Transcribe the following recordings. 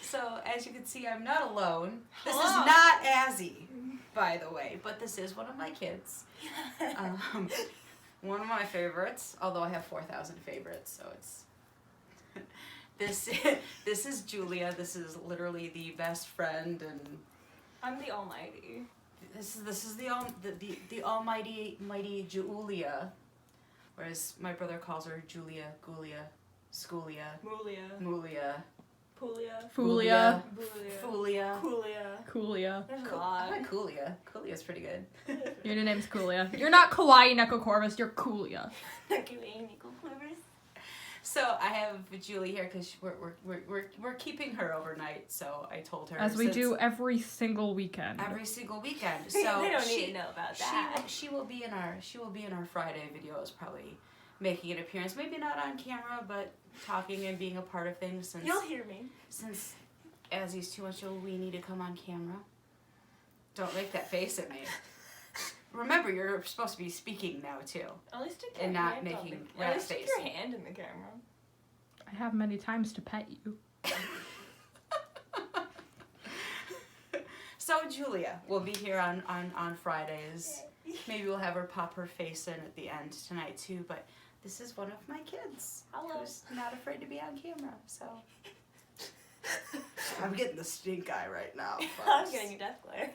So, as you can see, I'm not alone. This is not Azzy, by the way, but this is one of my kids. One of my favorites, although I have 4,000 favorites, so it's... This is Julia. This is literally the best friend, and... I'm the almighty. This is the almighty, mighty Julia. Whereas my brother calls her Julia, Gulia, Schoolia, Mulia, Pulia. Fulia. Fulia. Coolia. There's a I lot. like Coolia. Coolia's pretty good. Your new name's Coolia. You're not Kawaii Neko Corvus, you're Coolia. So I have Julie here because we're keeping her overnight. So I told her, As we do every single weekend. every single weekend. So They don't need to know about that. She will be in our Friday videos, probably making an appearance. Maybe not on camera, but talking and being a part of things. Since You'll hear me. Since Azzy's too much of a weenie to come on camera. Don't make that face at me. Remember, you're supposed to be speaking now too. At least stick your And not hand making on the, rat At least stick face. your hand in the camera. I have many times to pet you. So Julia will be here on Fridays. Maybe we'll have her pop her face in at the end tonight too, but this is one of my kids. Hello. Who's not afraid to be on camera, so. I'm getting the stink eye right now, I'm folks. getting a death glare.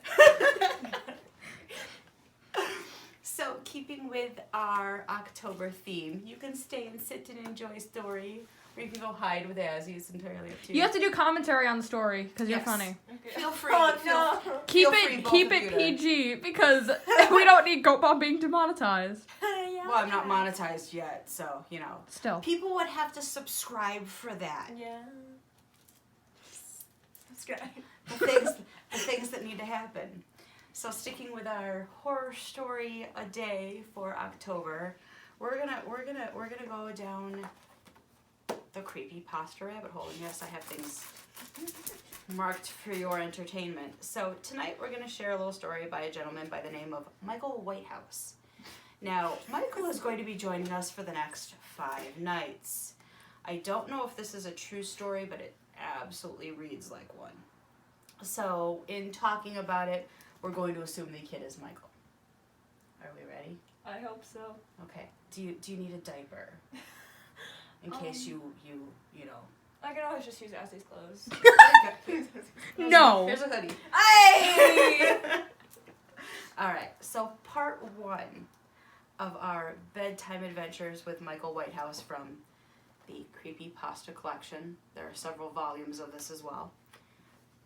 So, keeping with our October theme, you can stay and sit and enjoy story, or you can go hide with Azzy. It's entirely up to you. You have to do commentary on the story, because you're Yes. funny. Okay. Feel free. Oh, feel, no. Keep Feel free, it both keep of it you to- PG, because we don't need Goat Bob being demonetized. Well, I'm not monetized yet, so, you know. Still. People would have to subscribe for that. Yeah. Subscribe. The things that need to happen. So sticking with our horror story a day for October, we're gonna go down the creepypasta rabbit hole. And yes, I have things marked for your entertainment. So tonight we're gonna share a little story by a gentleman by the name of Michael Whitehouse. Now, Michael is going to be joining us for the next 5 nights. I don't know if this is a true story, but it absolutely reads like one. So, in talking about it, we're going to assume the kid is Michael. Are we ready? I hope so. Okay. Do you need a diaper? In case you know. I can always just use Ashley's clothes. No. Here's a hoodie. Hey! Alright, so part 1 of our bedtime adventures with Michael Whitehouse from the Creepypasta collection. There are several volumes of this as well.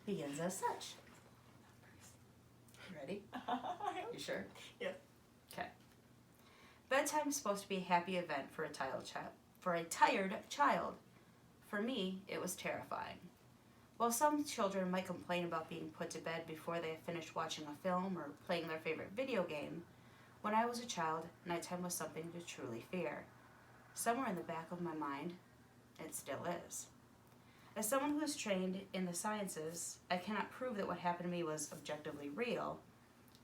Begins as such. Ready? You sure? Yeah. Okay. Bedtime is supposed to be a happy event for a tired child. For me, it was terrifying. While some children might complain about being put to bed before they have finished watching a film or playing their favorite video game, when I was a child, nighttime was something to truly fear. Somewhere in the back of my mind, it still is. As someone who is trained in the sciences, I cannot prove that what happened to me was objectively real,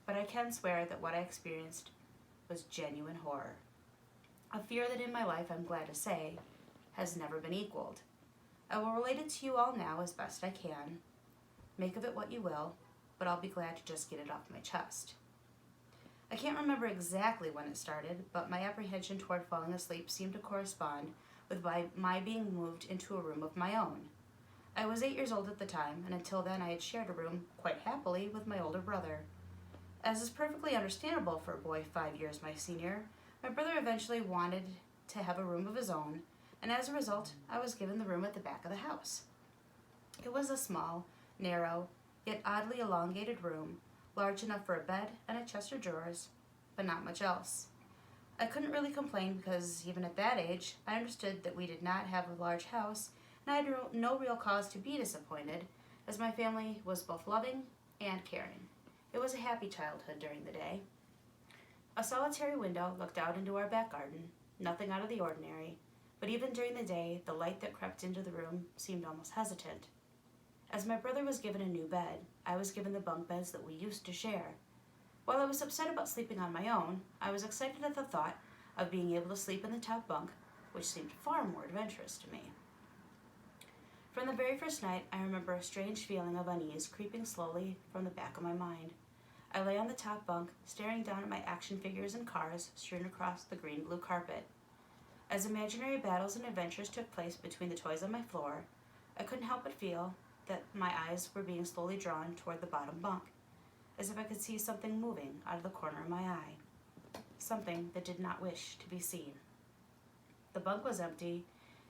but I can swear that what I experienced was genuine horror. A fear that in my life, I'm glad to say, has never been equaled. I will relate it to you all now as best I can. Make of it what you will, but I'll be glad to just get it off my chest. I can't remember exactly when it started, but my apprehension toward falling asleep seemed to correspond with my being moved into a room of my own. I was 8 years old at the time, and until then I had shared a room quite happily with my older brother. As is perfectly understandable for a boy 5 years my senior, my brother eventually wanted to have a room of his own, and as a result, I was given the room at the back of the house. It was a small, narrow, yet oddly elongated room, large enough for a bed and a chest of drawers, but not much else. I couldn't really complain because, even at that age, I understood that we did not have a large house, and I had no real cause to be disappointed, as my family was both loving and caring. It was a happy childhood during the day. A solitary window looked out into our back garden, nothing out of the ordinary, but even during the day, the light that crept into the room seemed almost hesitant. As my brother was given a new bed, I was given the bunk beds that we used to share. While I was upset about sleeping on my own, I was excited at the thought of being able to sleep in the top bunk, which seemed far more adventurous to me. From the very first night, I remember a strange feeling of unease creeping slowly from the back of my mind. I lay on the top bunk, staring down at my action figures and cars strewn across the green-blue carpet. As imaginary battles and adventures took place between the toys on my floor, I couldn't help but feel that my eyes were being slowly drawn toward the bottom bunk, as if I could see something moving out of the corner of my eye, something that did not wish to be seen. The bunk was empty,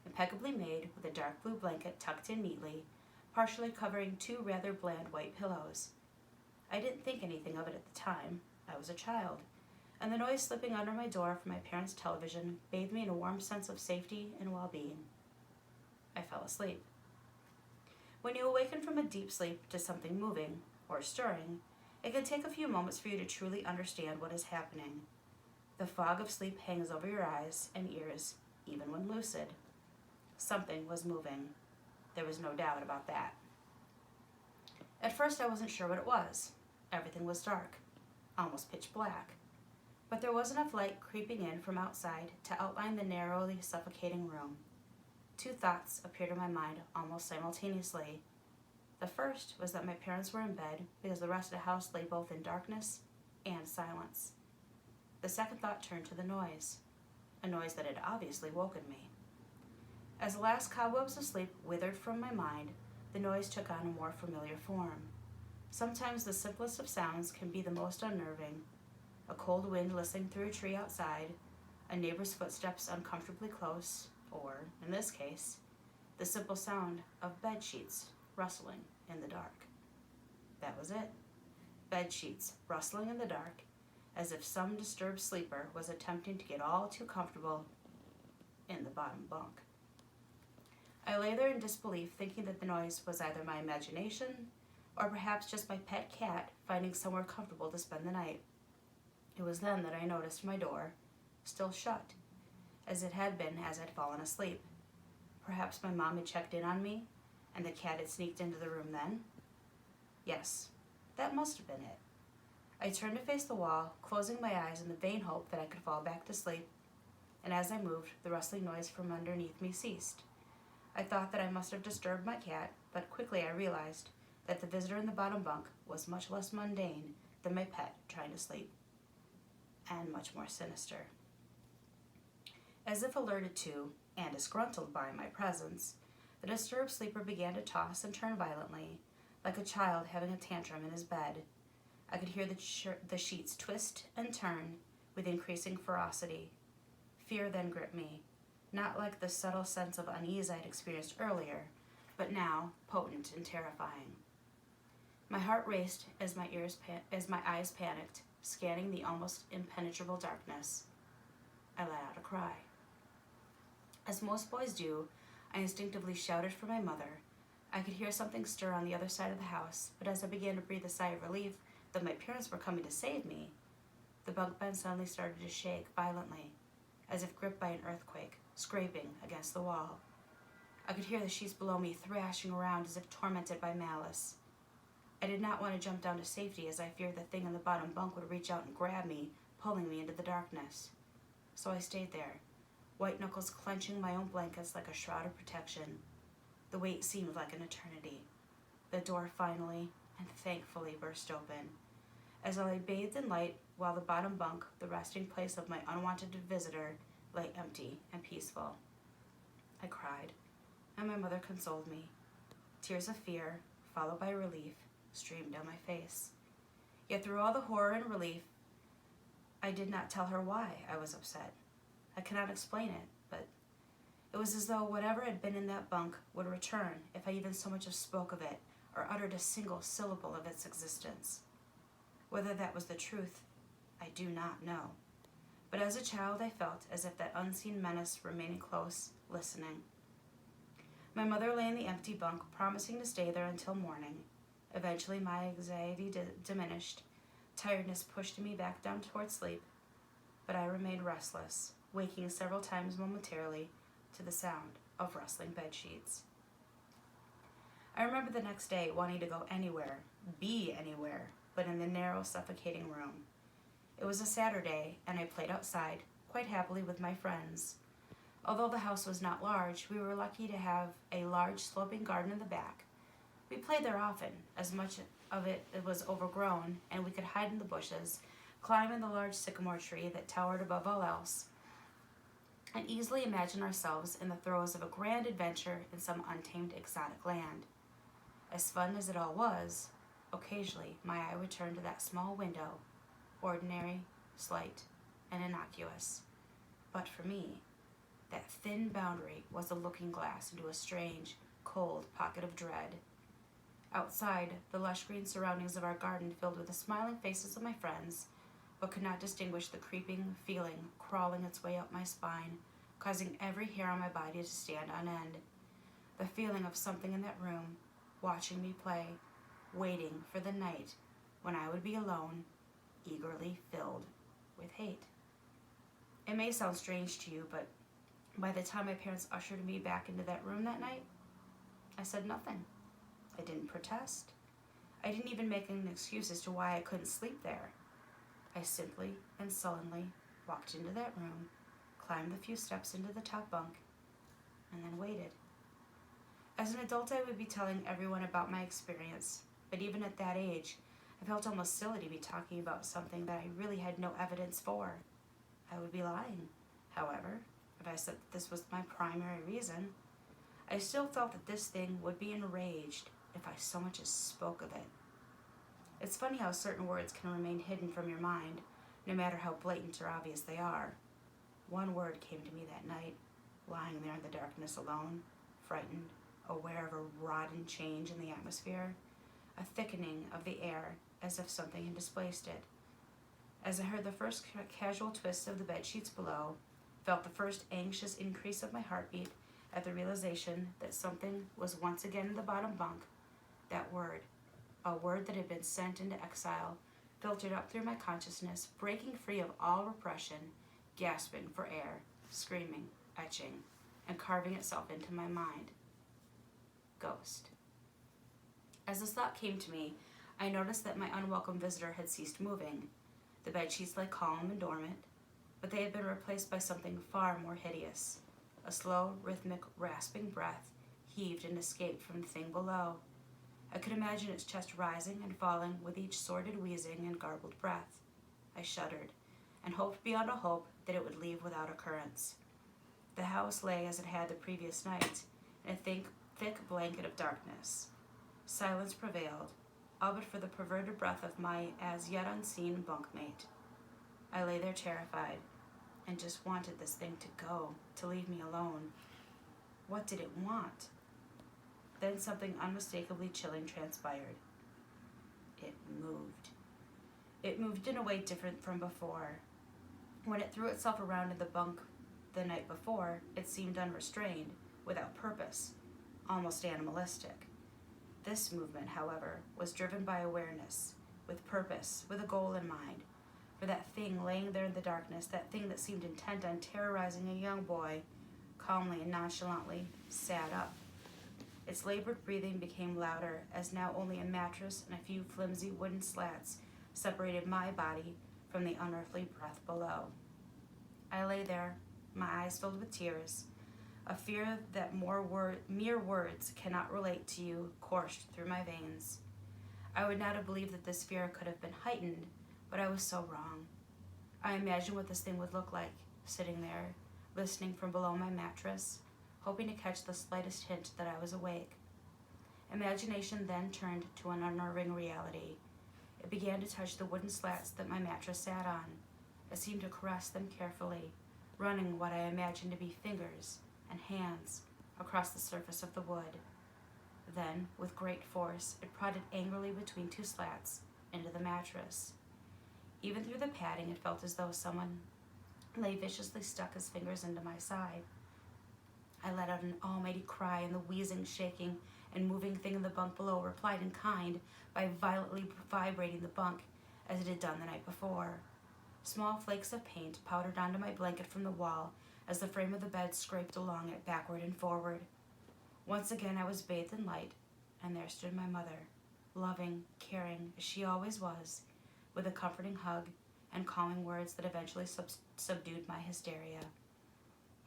impeccably made, with a dark blue blanket tucked in neatly, partially covering two rather bland white pillows. I didn't think anything of it at the time. I was a child, and the noise slipping under my door from my parents' television bathed me in a warm sense of safety and well-being. I fell asleep. When you awaken from a deep sleep to something moving or stirring, it can take a few moments for you to truly understand what is happening. The fog of sleep hangs over your eyes and ears, even when lucid. Something was moving. There was no doubt about that. At first, I wasn't sure what it was. Everything was dark, almost pitch black. But there was enough light creeping in from outside to outline the narrowly suffocating room. Two thoughts appeared in my mind almost simultaneously. The first was that my parents were in bed because the rest of the house lay both in darkness and silence. The second thought turned to the noise, a noise that had obviously woken me. As the last cobwebs of sleep withered from my mind, the noise took on a more familiar form. Sometimes the simplest of sounds can be the most unnerving. A cold wind whistling through a tree outside, a neighbor's footsteps uncomfortably close, or, in this case, the simple sound of bed sheets rustling in the dark. That was it. Bed sheets rustling in the dark, as if some disturbed sleeper was attempting to get all too comfortable in the bottom bunk. I lay there in disbelief, thinking that the noise was either my imagination or perhaps just my pet cat finding somewhere comfortable to spend the night. It was then that I noticed my door, still shut, as it had been as I'd fallen asleep. Perhaps my mom had checked in on me, and the cat had sneaked into the room then? Yes, that must have been it. I turned to face the wall, closing my eyes in the vain hope that I could fall back to sleep, and as I moved, the rustling noise from underneath me ceased. I thought that I must have disturbed my cat, but quickly I realized that the visitor in the bottom bunk was much less mundane than my pet trying to sleep, and much more sinister. As if alerted to and disgruntled by my presence, the disturbed sleeper began to toss and turn violently, like a child having a tantrum in his bed. I could hear the sheets twist and turn with increasing ferocity. Fear then gripped me, not like the subtle sense of unease I'd experienced earlier, but now potent and terrifying. My heart raced as my eyes panicked, scanning the almost impenetrable darkness. I let out a cry. As most boys do, I instinctively shouted for my mother. I could hear something stir on the other side of the house, but as I began to breathe a sigh of relief that my parents were coming to save me, the bunk bed suddenly started to shake violently, as if gripped by an earthquake, scraping against the wall. I could hear the sheets below me thrashing around as if tormented by malice. I did not want to jump down to safety, as I feared the thing in the bottom bunk would reach out and grab me, pulling me into the darkness. So I stayed there, white knuckles clenching my own blankets like a shroud of protection. The wait seemed like an eternity. The door finally and thankfully burst open, as I lay bathed in light while the bottom bunk, the resting place of my unwanted visitor, lay empty and peaceful. I cried, and my mother consoled me. Tears of fear, followed by relief, streamed down my face. Yet through all the horror and relief, I did not tell her why I was upset. I cannot explain it, but it was as though whatever had been in that bunk would return if I even so much as spoke of it or uttered a single syllable of its existence. Whether that was the truth, I do not know. But as a child, I felt as if that unseen menace remained close, listening. My mother lay in the empty bunk, promising to stay there until morning. Eventually, my anxiety diminished. Tiredness pushed me back down toward sleep, but I remained restless, waking several times momentarily to the sound of rustling bed sheets. I remember the next day wanting to go anywhere, be anywhere, but in the narrow, suffocating room. It was a Saturday, and I played outside, quite happily with my friends. Although the house was not large, we were lucky to have a large sloping garden in the back. We played there often, as much of it was overgrown, and we could hide in the bushes, climb in the large sycamore tree that towered above all else, and easily imagine ourselves in the throes of a grand adventure in some untamed exotic land. As fun as it all was, occasionally my eye would turn to that small window, ordinary, slight, and innocuous. But for me, that thin boundary was a looking glass into a strange, cold pocket of dread. Outside, the lush green surroundings of our garden filled with the smiling faces of my friends, but could not distinguish the creeping feeling crawling its way up my spine, causing every hair on my body to stand on end. The feeling of something in that room, watching me play, waiting for the night when I would be alone, eagerly filled with hate. It may sound strange to you, but by the time my parents ushered me back into that room that night, I said nothing. I didn't protest. I didn't even make an excuse as to why I couldn't sleep there. I simply and sullenly walked into that room, climbed the few steps into the top bunk, and then waited. As an adult, I would be telling everyone about my experience, but even at that age, I felt almost silly to be talking about something that I really had no evidence for. I would be lying, however, if I said that this was my primary reason. I still felt that this thing would be enraged if I so much as spoke of it. It's funny how certain words can remain hidden from your mind, no matter how blatant or obvious they are. One word came to me that night, lying there in the darkness alone, frightened, aware of a rotten change in the atmosphere, a thickening of the air as if something had displaced it. As I heard the first casual twist of the bed sheets below, felt the first anxious increase of my heartbeat at the realization that something was once again in the bottom bunk, that word, a word that had been sent into exile, filtered up through my consciousness, breaking free of all repression, gasping for air, screaming, etching, and carving itself into my mind. Ghost. As this thought came to me, I noticed that my unwelcome visitor had ceased moving. The bedsheets lay calm and dormant, but they had been replaced by something far more hideous. A slow, rhythmic, rasping breath heaved and escaped from the thing below. I could imagine its chest rising and falling with each sordid wheezing and garbled breath. I shuddered, and hoped beyond a hope that it would leave without occurrence. The house lay as it had the previous night, in a thick blanket of darkness. Silence prevailed, all but for the perverted breath of my as yet unseen bunkmate. I lay there terrified, and just wanted this thing to go, to leave me alone. What did it want? Then something unmistakably chilling transpired. It moved. It moved in a way different from before. When it threw itself around in the bunk the night before, it seemed unrestrained, without purpose, almost animalistic. This movement, however, was driven by awareness, with purpose, with a goal in mind. For that thing laying there in the darkness, that thing that seemed intent on terrorizing a young boy, calmly and nonchalantly sat up. Its labored breathing became louder, as now only a mattress and a few flimsy wooden slats separated my body from the unearthly breath below. I lay there, my eyes filled with tears. A fear that mere words cannot relate to you coursed through my veins. I would not have believed that this fear could have been heightened, but I was so wrong. I imagined what this thing would look like, sitting there, listening from below my mattress, hoping to catch the slightest hint that I was awake. Imagination then turned to an unnerving reality. It began to touch the wooden slats that my mattress sat on. It seemed to caress them carefully, running what I imagined to be fingers and hands across the surface of the wood. Then, with great force, it prodded angrily between two slats into the mattress. Even through the padding, it felt as though someone lay viciously stuck his fingers into my side. I let out an almighty cry, and the wheezing, shaking, and moving thing in the bunk below replied in kind by violently vibrating the bunk as it had done the night before. Small flakes of paint powdered onto my blanket from the wall as the frame of the bed scraped along it backward and forward. Once again I was bathed in light, and there stood my mother, loving, caring, as she always was, with a comforting hug and calming words that eventually subdued my hysteria.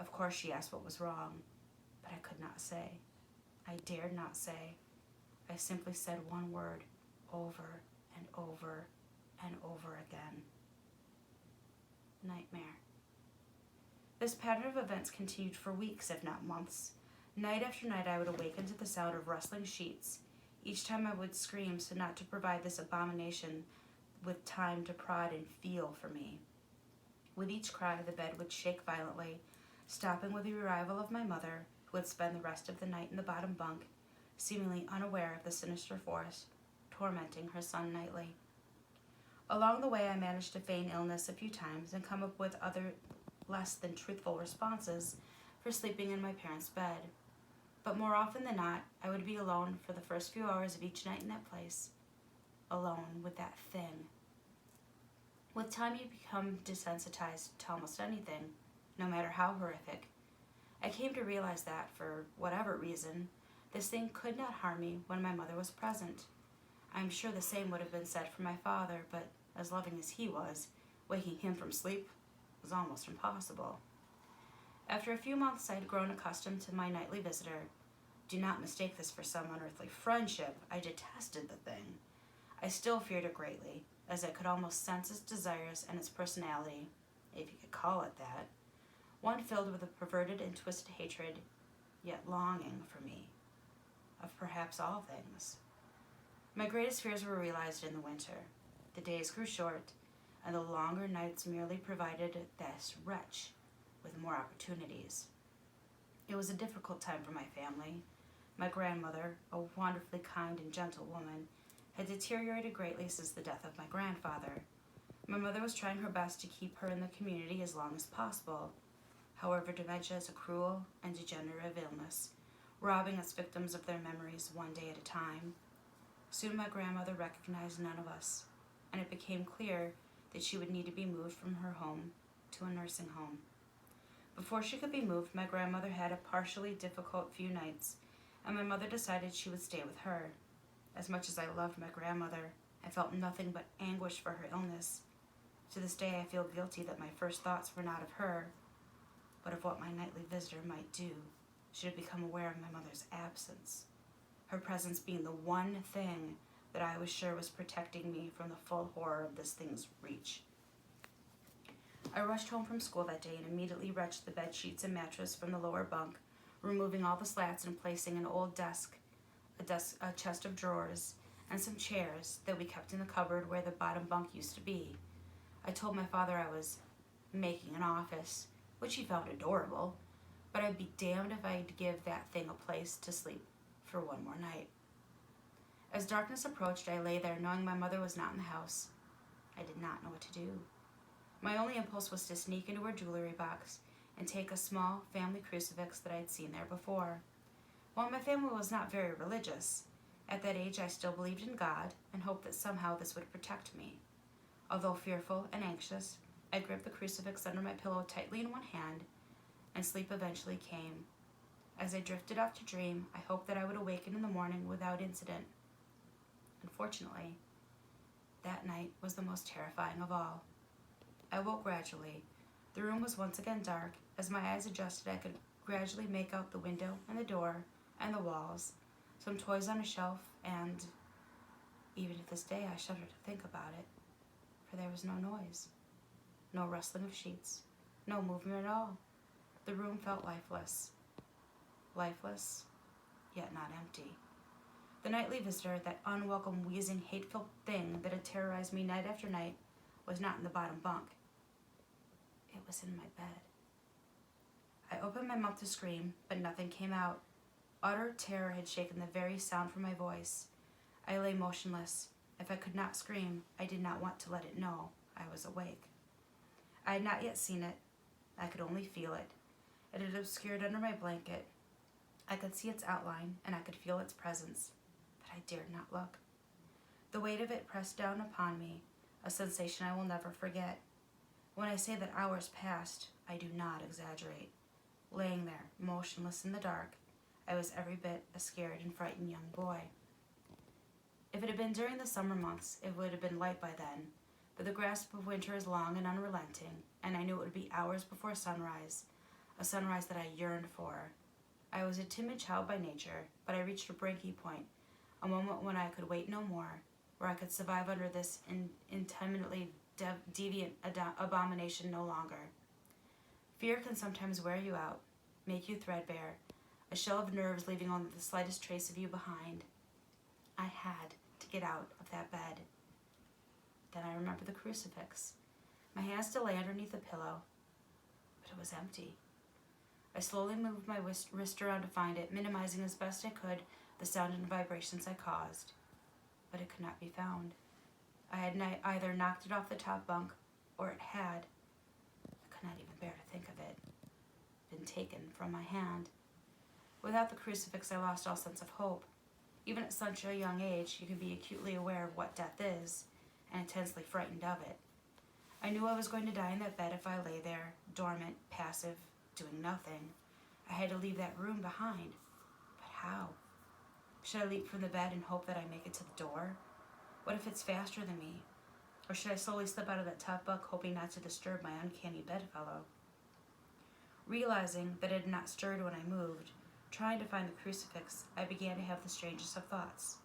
Of course she asked what was wrong, but I could not say. I dared not say. I simply said one word over and over and over again. Nightmare. This pattern of events continued for weeks, if not months. Night after night I would awaken to the sound of rustling sheets. Each time I would scream so not to provide this abomination with time to prod and feel for me. With each cry, the bed would shake violently, stopping with the arrival of my mother, who would spend the rest of the night in the bottom bunk, seemingly unaware of the sinister force tormenting her son nightly. Along the way, I managed to feign illness a few times and come up with other less than truthful responses for sleeping in my parents' bed. But more often than not, I would be alone for the first few hours of each night in that place, alone with that thing. With time, you become desensitized to almost anything, no matter how horrific. I came to realize that, for whatever reason, this thing could not harm me when my mother was present. I am sure the same would have been said for my father, but as loving as he was, waking him from sleep was almost impossible. After a few months, I had grown accustomed to my nightly visitor. Do not mistake this for some unearthly friendship. I detested the thing. I still feared it greatly, as I could almost sense its desires and its personality, if you could call it that, one filled with a perverted and twisted hatred, yet longing for me, of perhaps all things. My greatest fears were realized in the winter. The days grew short, and the longer nights merely provided this wretch with more opportunities. It was a difficult time for my family. My grandmother, a wonderfully kind and gentle woman, had deteriorated greatly since the death of my grandfather. My mother was trying her best to keep her in the community as long as possible. However, dementia is a cruel and degenerative illness, robbing its victims of their memories one day at a time. Soon my grandmother recognized none of us, and it became clear that she would need to be moved from her home to a nursing home. Before she could be moved, my grandmother had a partially difficult few nights, and my mother decided she would stay with her. As much as I loved my grandmother, I felt nothing but anguish for her illness. To this day, I feel guilty that my first thoughts were not of her, but of what my nightly visitor might do should I become aware of my mother's absence, her presence being the one thing that I was sure was protecting me from the full horror of this thing's reach. I rushed home from school that day and immediately wrenched the bed sheets and mattress from the lower bunk, removing all the slats and placing an old desk, a chest of drawers, and some chairs that we kept in the cupboard where the bottom bunk used to be. I told my father I was making an office, which he found adorable, but I'd be damned if I'd give that thing a place to sleep for one more night. As darkness approached, I lay there knowing my mother was not in the house. I did not know what to do. My only impulse was to sneak into her jewelry box and take a small family crucifix that I had seen there before. While my family was not very religious, at that age I still believed in God and hoped that somehow this would protect me. Although fearful and anxious, I gripped the crucifix under my pillow tightly in one hand, and sleep eventually came. As I drifted off to dream, I hoped that I would awaken in the morning without incident. Unfortunately, that night was the most terrifying of all. I woke gradually. The room was once again dark. As my eyes adjusted, I could gradually make out the window and the door and the walls, some toys on a shelf, and even to this day I shudder to think about it, for there was no noise, no rustling of sheets, no movement at all. The room felt lifeless, yet not empty. The nightly visitor, that unwelcome, wheezing, hateful thing that had terrorized me night after night, was not in the bottom bunk. It was in my bed. I opened my mouth to scream, but nothing came out. Utter terror had shaken the very sound from my voice. I lay motionless. If I could not scream, I did not want to let it know I was awake. I had not yet seen it. I could only feel it. It had obscured under my blanket. I could see its outline, and I could feel its presence, but I dared not look. The weight of it pressed down upon me, a sensation I will never forget. When I say that hours passed, I do not exaggerate. Laying there, motionless in the dark, I was every bit a scared and frightened young boy. If it had been during the summer months, it would have been light by then, but the grasp of winter is long and unrelenting, and I knew it would be hours before sunrise. a sunrise that I yearned for. I was a timid child by nature, but I reached a breaking point, a moment when I could wait no more, where I could survive under this intimately deviant abomination no longer. Fear can sometimes wear you out, make you threadbare, a shell of nerves leaving only the slightest trace of you behind. I had to get out of that bed. Then I remembered the crucifix. My hand still lay underneath the pillow, but it was empty. I slowly moved my wrist around to find it, minimizing as best I could the sound and vibrations I caused, but it could not be found. I had either knocked it off the top bunk, or it had, I could not even bear to think of it, been taken from my hand. Without the crucifix, I lost all sense of hope. Even at such a young age, you can be acutely aware of what death is, and intensely frightened of it. I knew I was going to die in that bed if I lay there, dormant, passive, doing nothing. I had to leave that room behind. But how? Should I leap from the bed and hope that I make it to the door? What if it's faster than me? Or should I slowly slip out of that top bunk, hoping not to disturb my uncanny bedfellow? Realizing that it had not stirred when I moved, trying to find the crucifix, I began to have the strangest of thoughts.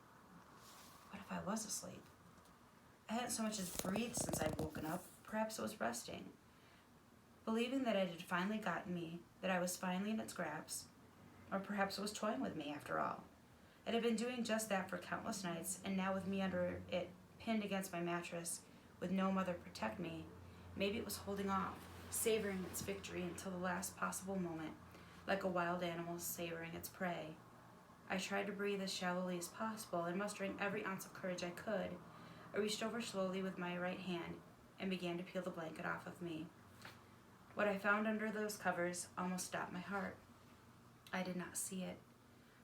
What if I was asleep? I hadn't so much as breathed since I'd woken up. Perhaps it was resting. Believing that it had finally gotten me, that I was finally in its grasp, or perhaps it was toying with me after all. It had been doing just that for countless nights, and now with me under it, pinned against my mattress, with no mother to protect me, maybe it was holding off, savoring its victory until the last possible moment, like a wild animal savoring its prey. I tried to breathe as shallowly as possible, and mustering every ounce of courage I could, I reached over slowly with my right hand and began to peel the blanket off of me. What I found under those covers almost stopped my heart. I did not see it,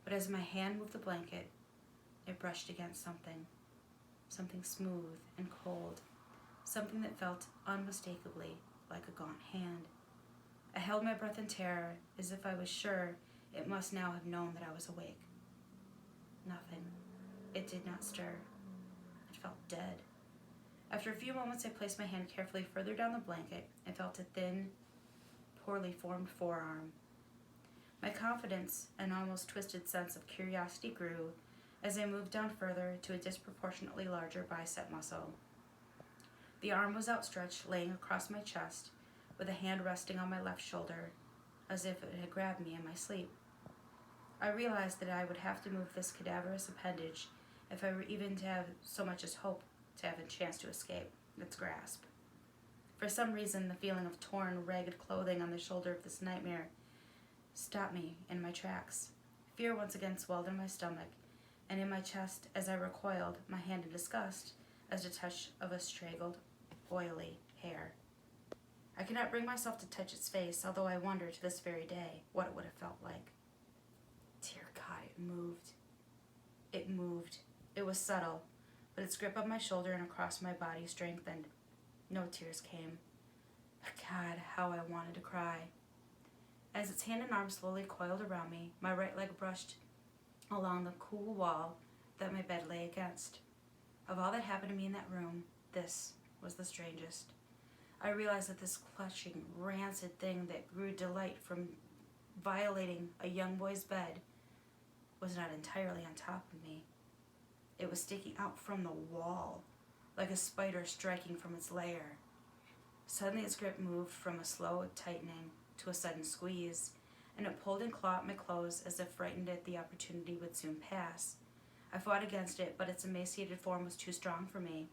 but as my hand moved the blanket, it brushed against something smooth and cold, something that felt unmistakably like a gaunt hand. I held my breath in terror, as if I was sure it must now have known that I was awake. Nothing. It did not stir. It felt dead. After a few moments, I placed my hand carefully further down the blanket and felt a thin, poorly formed forearm. My confidence and almost twisted sense of curiosity grew as I moved down further to a disproportionately larger bicep muscle. The arm was outstretched, laying across my chest, with a hand resting on my left shoulder, as if it had grabbed me in my sleep. I realized that I would have to move this cadaverous appendage if I were even to have so much as hope to have a chance to escape its grasp. For some reason, the feeling of torn, ragged clothing on the shoulder of this nightmare stopped me in my tracks. Fear once again swelled in my stomach and in my chest as I recoiled, my hand in disgust, as the touch of a straggled, oily hair. I could not bring myself to touch its face, although I wonder to this very day what it would have felt like. Dear God, it moved. It moved. It was subtle, but its grip on my shoulder and across my body strengthened. No tears came. But God, how I wanted to cry. As its hand and arm slowly coiled around me, my right leg brushed along the cool wall that my bed lay against. Of all that happened to me in that room, this was the strangest. I realized that this clutching, rancid thing that grew delight from violating a young boy's bed was not entirely on top of me. It was sticking out from the wall, like a spider striking from its lair. Suddenly its grip moved from a slow tightening to a sudden squeeze, and it pulled and clawed at my clothes as if frightened that the opportunity would soon pass. I fought against it, but its emaciated form was too strong for me.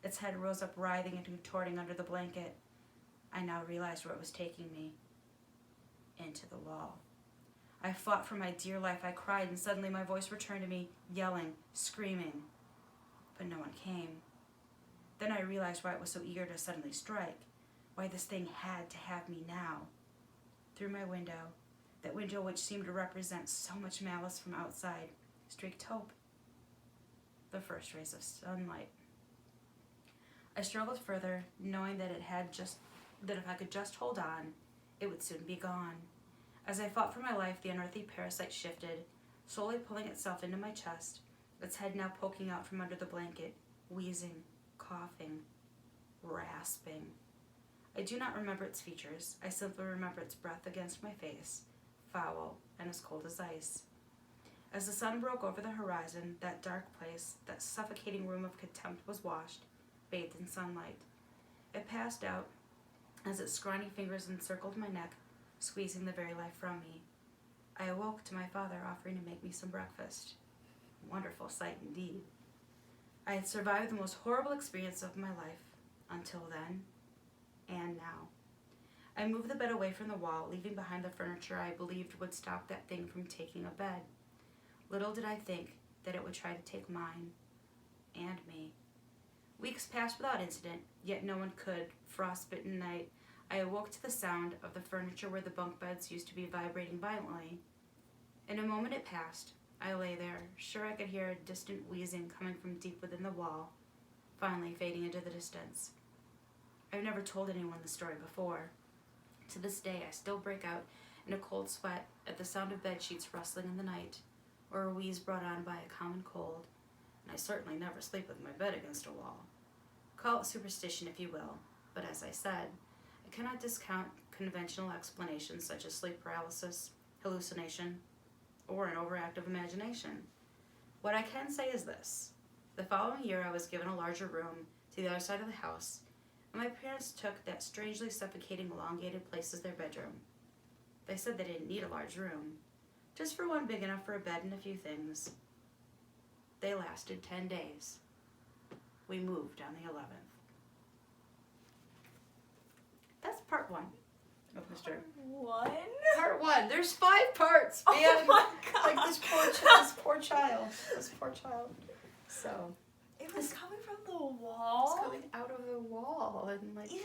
Its head rose up writhing and contorting under the blanket. I now realized where it was taking me. Into the wall. I fought for my dear life. I cried, and suddenly my voice returned to me, yelling, screaming. But no one came. Then I realized why it was so eager to suddenly strike, why this thing had to have me now. Through my window, that window which seemed to represent so much malice from outside, streaked hope. The first rays of sunlight. I struggled further, knowing that if I could just hold on, it would soon be gone. As I fought for my life, the unearthly parasite shifted, slowly pulling itself into my chest, its head now poking out from under the blanket, wheezing, coughing, rasping. I do not remember its features. I simply remember its breath against my face, foul and as cold as ice. As the sun broke over the horizon, that dark place, that suffocating room of contempt was washed, bathed in sunlight. It passed out as its scrawny fingers encircled my neck, squeezing the very life from me. I awoke to my father offering to make me some breakfast. Wonderful sight indeed. I had survived the most horrible experience of my life, until then, and now. I moved the bed away from the wall, leaving behind the furniture I believed would stop that thing from taking a bed. Little did I think that it would try to take mine and me. Weeks passed without incident, yet no one could. Frostbitten night, I awoke to the sound of the furniture where the bunk beds used to be vibrating violently. In a moment it passed. I lay there, sure I could hear a distant wheezing coming from deep within the wall, finally fading into the distance. I've never told anyone the story before. To this day, I still break out in a cold sweat at the sound of bed sheets rustling in the night, or a wheeze brought on by a common cold, and I certainly never sleep with my bed against a wall. Call it superstition if you will, but as I said, I cannot discount conventional explanations such as sleep paralysis, hallucination, or an overactive imagination. What I can say is this. The following year I was given a larger room to the other side of the house, and my parents took that strangely suffocating elongated place as their bedroom. They said they didn't need a large room, just for one big enough for a bed and a few things. They lasted 10 days. We moved on the 11th. That's part 1 of Mr. One? Part 1. There's 5 parts, man. Oh my god. Like this poor child. So It was coming from the it's wall? coming out of the wall and like. Ew,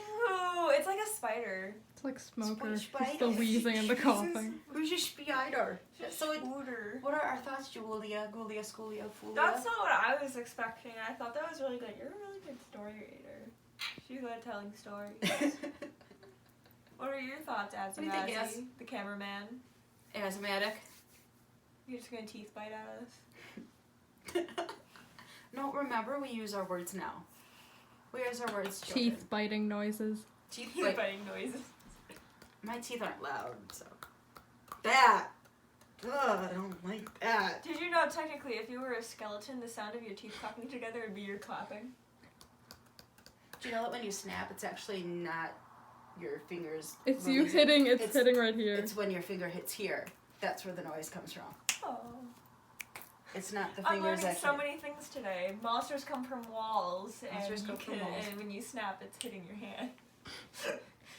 it's like a spider. It's like smoker. Spider. Just the wheezing and the coughing. Who's your spider? So it, Scooter. what are our thoughts, Julia? Gulia, Sculia, Fulia? That's not what I was expecting. I thought that was really good. You're a really good story reader. She's good at telling stories. What are your thoughts, What do you think, Az? the cameraman? Asthmatic. You're just gonna teeth bite at us? No, remember we use our words now. We use our words. Teeth biting noises. Teeth Teeth bite. biting noises. My teeth aren't loud, so. That. Ugh, I don't like that. Did you know technically if you were a skeleton, the sound of your teeth clapping together would be your clapping? Do you know that when you snap, it's actually not your fingers. It's you releasing- hitting. It's hitting right here. It's when your finger hits here. That's where the noise comes from. Oh. It's not the I'm fingers learning that so hit. many things today. Monsters come from walls, Monsters and come you from can, walls. and when you snap, it's hitting your hand.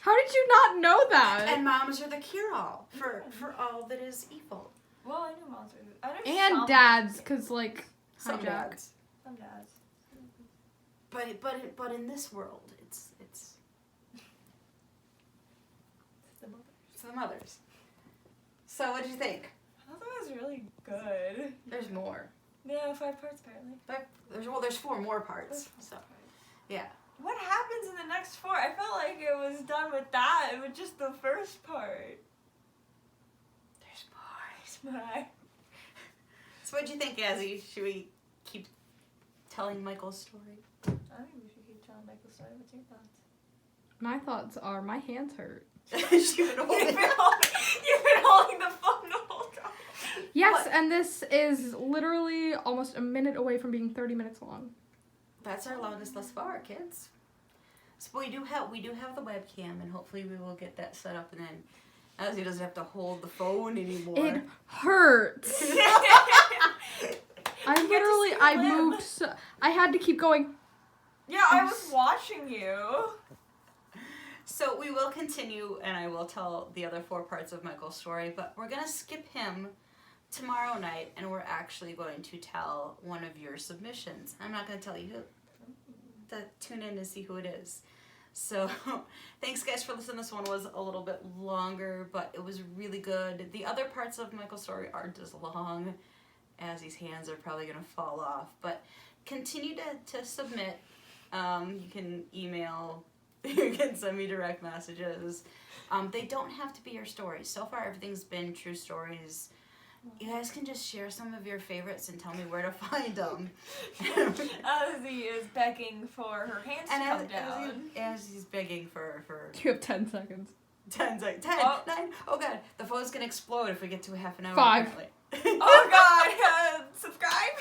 How did you not know that? And moms are the cure-all for all that is evil. Well, I knew monsters. I knew And some dads, monsters. because like Some hijack. dads. Some dads. But in this world, it's The mother. the mothers. So what did you think? I thought that was really good. There's more. Yeah, 5 parts apparently. There's 4 more parts. So yeah. What happens in the next 4? I felt like it was done with that. It was just the first part. There's more. But So what'd you think, Azzy? Should we keep telling Michael's story? I think we should keep telling Michael's story. What's your thoughts? My thoughts are my hands hurt. She's been holding You've been holding the phone the whole time. Yes, What? and this is literally almost a minute away from being 30 minutes long. That's our longest thus far, kids. So we do have the webcam, and hopefully we will get that set up, and then Azzy doesn't have to hold the phone anymore. It hurts. I moved. I had to keep going. Yeah, I was watching you. So we will continue, and I will tell the other 4 parts of Michael's story, but we're going to skip him tomorrow night, and we're actually going to tell one of your submissions. I'm not going to tell you who. Tune in to see who it is. So thanks, guys, for listening. This one was a little bit longer, but it was really good. The other parts of Michael's story aren't as long, as these hands are probably going to fall off. But continue to submit. You can email. You can send me direct messages. They don't have to be your stories. So far, everything's been true stories. You guys can just share some of your favorites and tell me where to find them. Ozzy is begging for her hands to come down. As he's begging for You have 10 seconds. 10 seconds. 10, Oh. 9. Oh god, the phone's gonna explode if we get to a half an hour. 5. Apparently. Oh god, subscribe.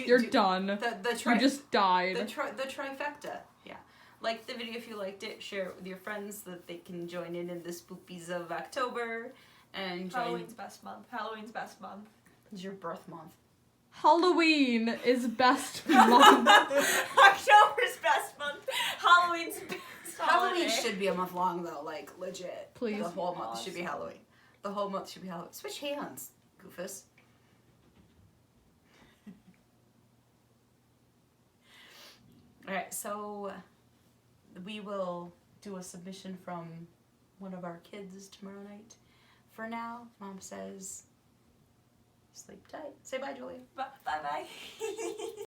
You're done. The You just died. the trifecta. Yeah. Like the video if you liked it. Share it with your friends so that they can join in the spoopies of October. And join. Halloween's best month. Halloween's best month. It's your birth month. Halloween is best month. October's best month. Halloween's best Halloween holiday. should be a month long though, like legit. Please. The whole month should be Awesome. Halloween. The whole month should be Halloween. Switch hands, Goofus. Alright, so we will do a submission from one of our kids tomorrow night. For now, Mom says, sleep tight. Say bye, Julie. Bye bye.